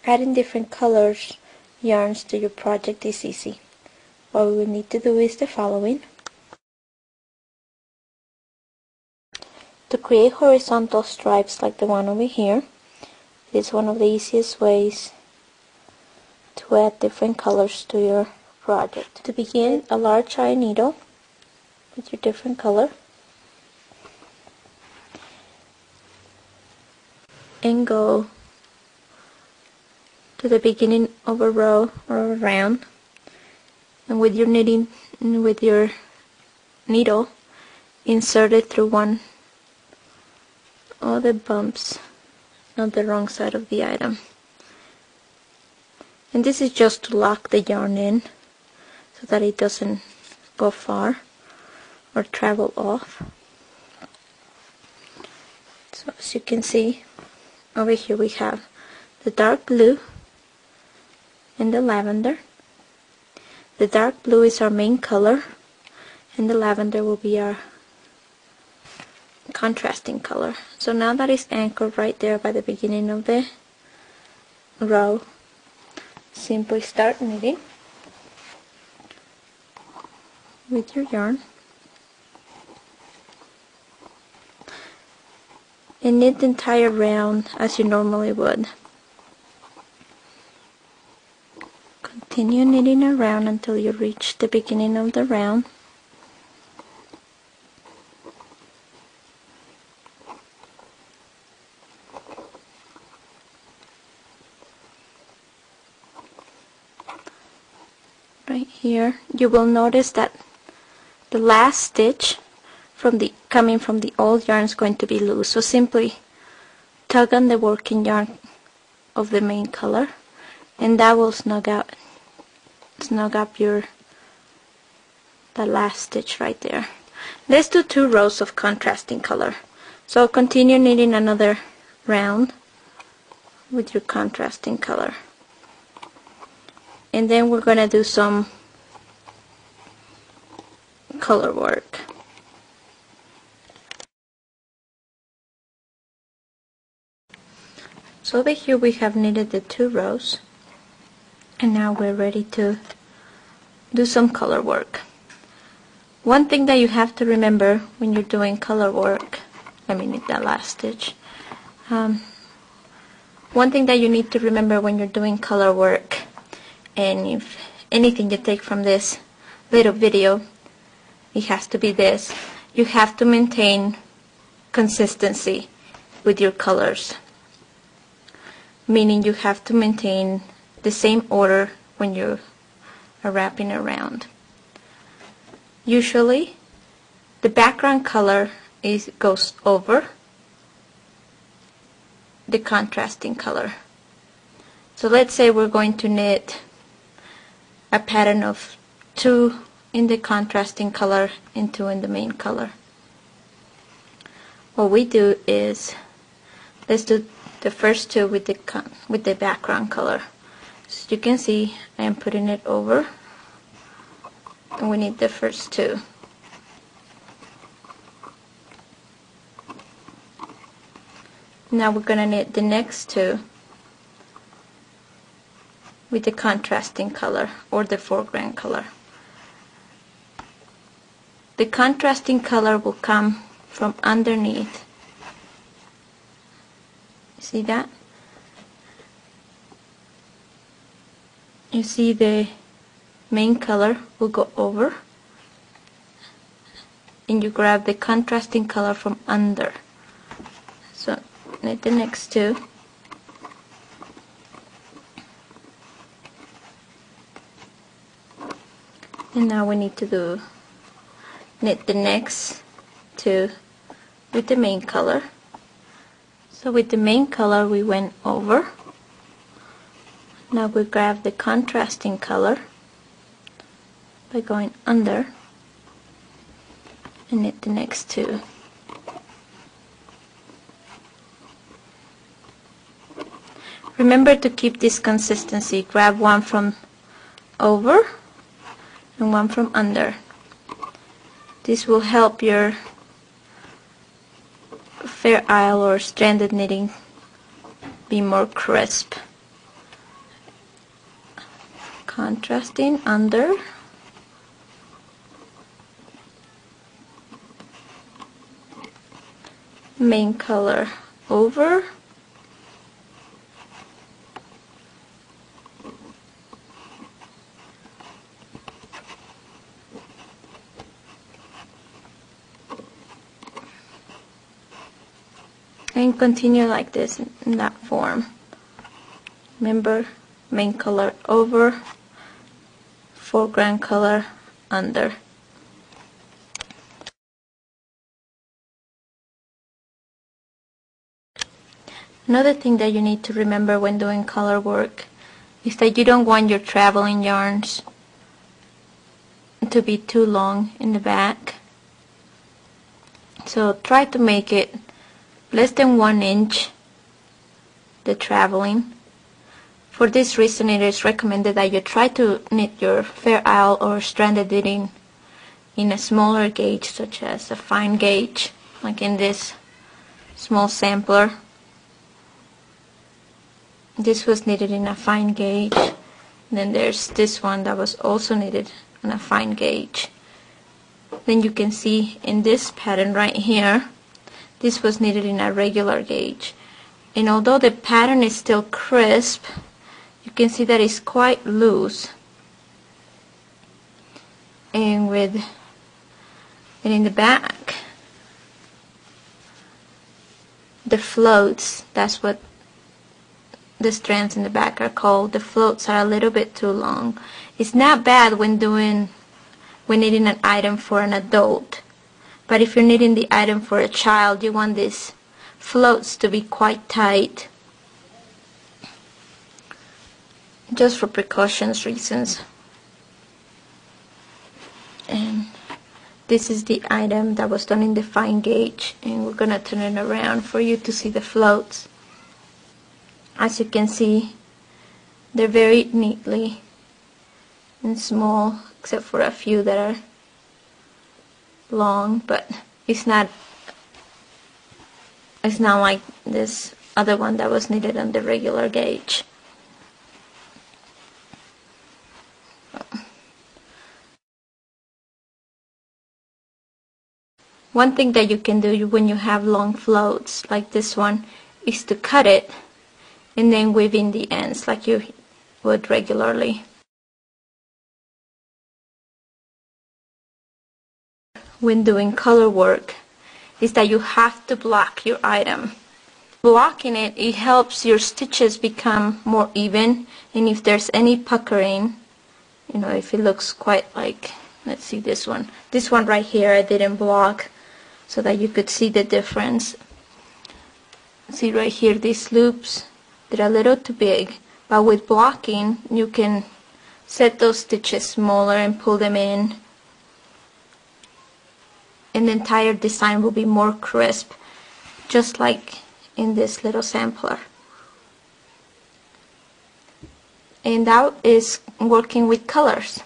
adding different colors yarns to your project is easy. What we will need to do is the following. To create horizontal stripes like the one over here, it is one of the easiest ways to add different colors to your project. To begin, a large eye needle with your different color, and go to the beginning of a row or a round, and with your needle, insert it through one of the bumps on the wrong side of the item. And this is just to lock the yarn in so that it doesn't go far or travel off. So as you can see, over here we have the dark blue and the lavender. The dark blue is our main color, and the lavender will be our contrasting color. So now that is anchored right there by the beginning of the row, simply start knitting with your yarn and knit the entire round as you normally would. Continue knitting around until you reach the beginning of the round. Right here, you will notice that the last stitch coming from the old yarn is going to be loose. So simply tug on the working yarn of the main color, and that will snug up the last stitch right there. Let's do 2 rows of contrasting color. So continue knitting another round with your contrasting color, and then we're gonna do some color work. So over here we have knitted the 2 rows, and now we're ready to do some color work. One thing that you have to remember when you're doing color work, let me knit that last stitch. One thing that you need to remember when you're doing color work, and if anything you take from this little video, it has to be this: you have to maintain consistency with your colors. Meaning you have to maintain the same order when you are wrapping around. Usually the background color goes over the contrasting color. So let's say we're going to knit a pattern of 2 in the contrasting color and 2 in the main color. What we do is, let's do the first 2 with the background color. So you can see I am putting it over, and we need the first 2. Now we're going to knit the next 2 with the contrasting color or the foreground color. The contrasting color will come from underneath. See that? You see the main color will go over, and you grab the contrasting color from under. So knit the next 2. And now we need to knit the next 2 with the main color. So with the main color we went over. Now we grab the contrasting color by going under and knit the next 2. Remember to keep this consistency. Grab one from over and one from under. This will help your fair isle or stranded knitting be more crisp. contrasting under, main color over, and continue like this in that form. Remember, main color over, foreground color under. Another thing that you need to remember when doing color work is that you don't want your traveling yarns to be too long in the back. So try to make it less than 1 inch, the traveling. For this reason, it is recommended that you try to knit your Fair Isle or stranded knitting in a smaller gauge, such as a fine gauge, like in this small sampler. This was knitted in a fine gauge. Then there's this one that was also knitted in a fine gauge. Then you can see in this pattern right here, this was knitted in a regular gauge. And although the pattern is still crisp, you can see that it's quite loose. And in the back, the floats, that's what the strands in the back are called. The floats are a little bit too long. It's not bad when knitting an item for an adult, but if you're knitting the item for a child, you want these floats to be quite tight, just for precautions reasons. And this is the item that was done in the fine gauge, and we're gonna turn it around for you to see the floats. As you can see, they're very neatly and small, except for a few that are long, but it's not like this other one that was knitted on the regular gauge. One thing that you can do when you have long floats like this one is to cut it and then weave in the ends like you would regularly. When doing color work is that you have to block your item. Blocking it helps your stitches become more even, and if there's any puckering, you know, if it looks quite like, let's see this one right here I didn't block so that you could see the difference. See right here, these loops, they're a little too big, but with blocking you can set those stitches smaller and pull them in, and the entire design will be more crisp, just like in this little sampler. And that is working with colors.